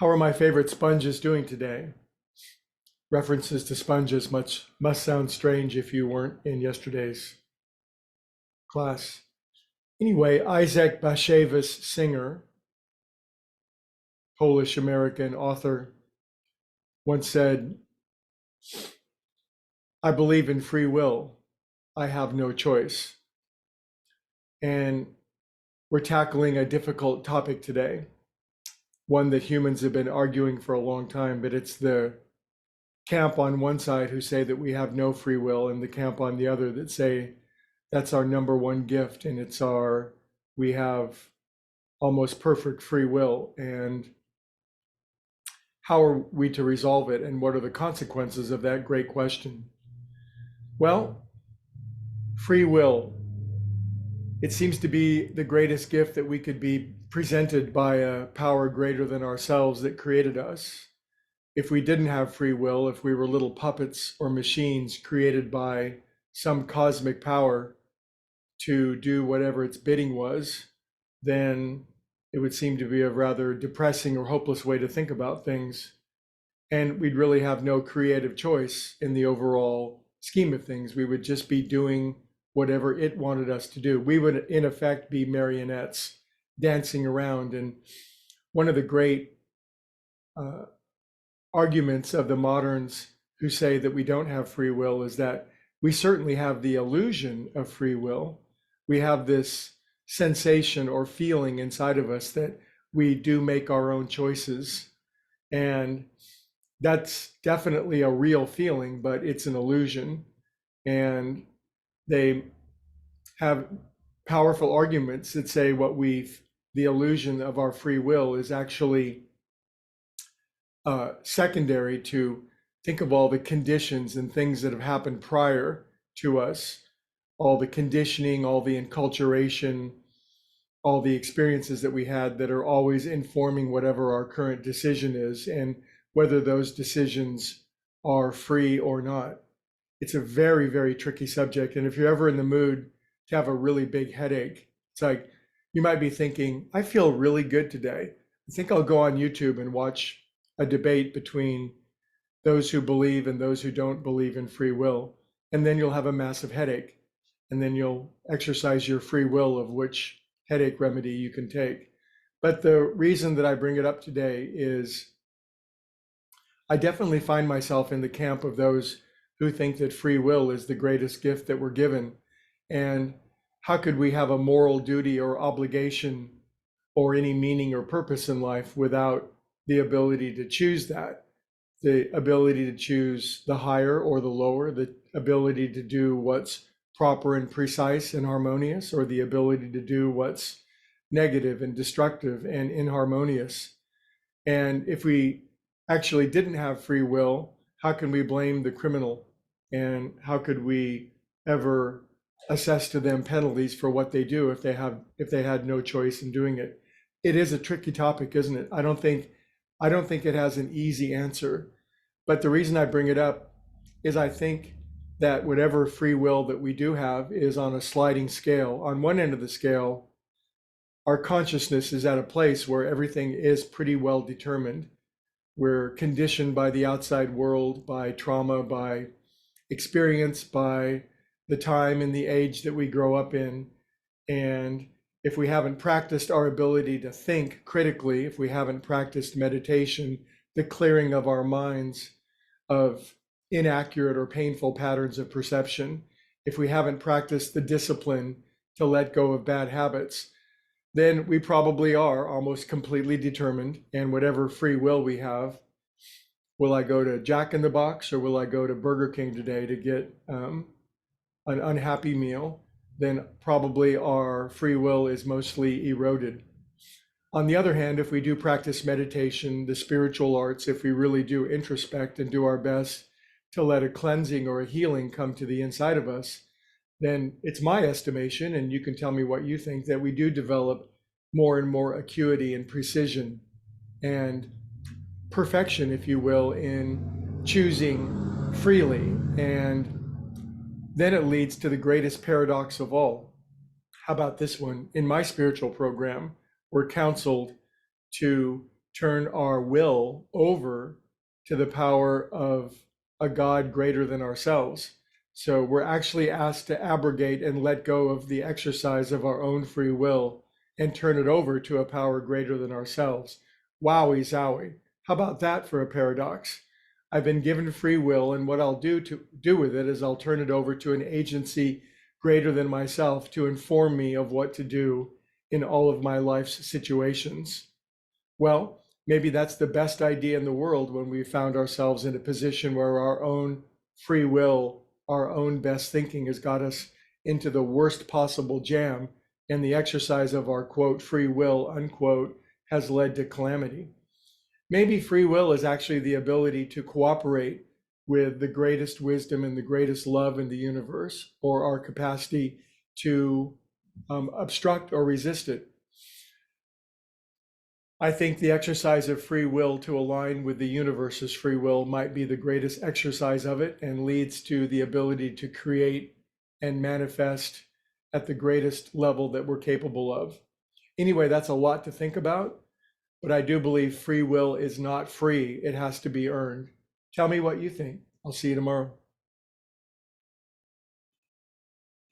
How are my favorite sponges doing today? References to sponges must sound strange if you weren't in yesterday's class. Anyway, Isaac Bashevis Singer, Polish-American author, once said, "I believe in free will. I have no choice." And we're tackling a difficult topic today, one that humans have been arguing for a long time, but it's the camp on one side who say that we have no free will, and the camp on the other that say that's our number one gift, and we have almost perfect free will. And how are we to resolve it, and what are the consequences of that great question? Well, free will. It seems to be the greatest gift that we could be presented by a power greater than ourselves that created us. If we didn't have free will, if we were little puppets or machines created by some cosmic power to do whatever its bidding was, then it would seem to be a rather depressing or hopeless way to think about things. And we'd really have no creative choice in the overall scheme of things. We would just be doing whatever it wanted us to do. We would, in effect, be marionettes dancing around. And one of the great arguments of the moderns who say that we don't have free will is that we certainly have the illusion of free will. We have this sensation or feeling inside of us that we do make our own choices. And that's definitely a real feeling, but it's an illusion. And they have powerful arguments that say the illusion of our free will is actually secondary to think of all the conditions and things that have happened prior to us, all the conditioning, all the enculturation, all the experiences that we had that are always informing whatever our current decision is, and whether those decisions are free or not. It's a very, very tricky subject. And if you're ever in the mood to have a really big headache, it's like, you might be thinking, I feel really good today. I think I'll go on YouTube and watch a debate between those who believe and those who don't believe in free will. And then you'll have a massive headache. And then you'll exercise your free will of which headache remedy you can take. But the reason that I bring it up today is I definitely find myself in the camp of those who think that free will is the greatest gift that we're given. And how could we have a moral duty or obligation or any meaning or purpose in life without the ability to choose that? The ability to choose the higher or the lower, the ability to do what's proper and precise and harmonious, or the ability to do what's negative and destructive and inharmonious. And if we actually didn't have free will, how can we blame the criminal? And how could we ever assess to them penalties for what they do if they had no choice in doing it? It is a tricky topic, isn't it? I don't think it has an easy answer. But the reason I bring it up is I think that whatever free will that we do have is on a sliding scale. On one end of the scale, our consciousness is at a place where everything is pretty well determined. We're conditioned by the outside world, by trauma, by experience, by the time and the age that we grow up in. And if we haven't practiced our ability to think critically, if we haven't practiced meditation, the clearing of our minds of inaccurate or painful patterns of perception, if we haven't practiced the discipline to let go of bad habits, then we probably are almost completely determined. And whatever free will we have, will I go to Jack in the Box or will I go to Burger King today to get an unhappy meal? Then probably our free will is mostly eroded. On the other hand, if we do practice meditation, the spiritual arts, if we really do introspect and do our best to let a cleansing or a healing come to the inside of us, then it's my estimation, and you can tell me what you think, that we do develop more and more acuity and precision and perfection, if you will, in choosing freely. And then it leads to the greatest paradox of all. How about this one? In my spiritual program, we're counseled to turn our will over to the power of a God greater than ourselves. So we're actually asked to abrogate and let go of the exercise of our own free will and turn it over to a power greater than ourselves. Wowie zowie. How about that for a paradox? I've been given free will, and what I'll do with it is I'll turn it over to an agency greater than myself to inform me of what to do in all of my life's situations. Well, maybe that's the best idea in the world when we found ourselves in a position where our own free will, our own best thinking has got us into the worst possible jam, and the exercise of our quote free will unquote has led to calamity. Maybe free will is actually the ability to cooperate with the greatest wisdom and the greatest love in the universe, or our capacity to obstruct or resist it. I think the exercise of free will to align with the universe's free will might be the greatest exercise of it, and leads to the ability to create and manifest at the greatest level that we're capable of. Anyway, that's a lot to think about, but I do believe free will is not free. It has to be earned. Tell me what you think. I'll see you tomorrow.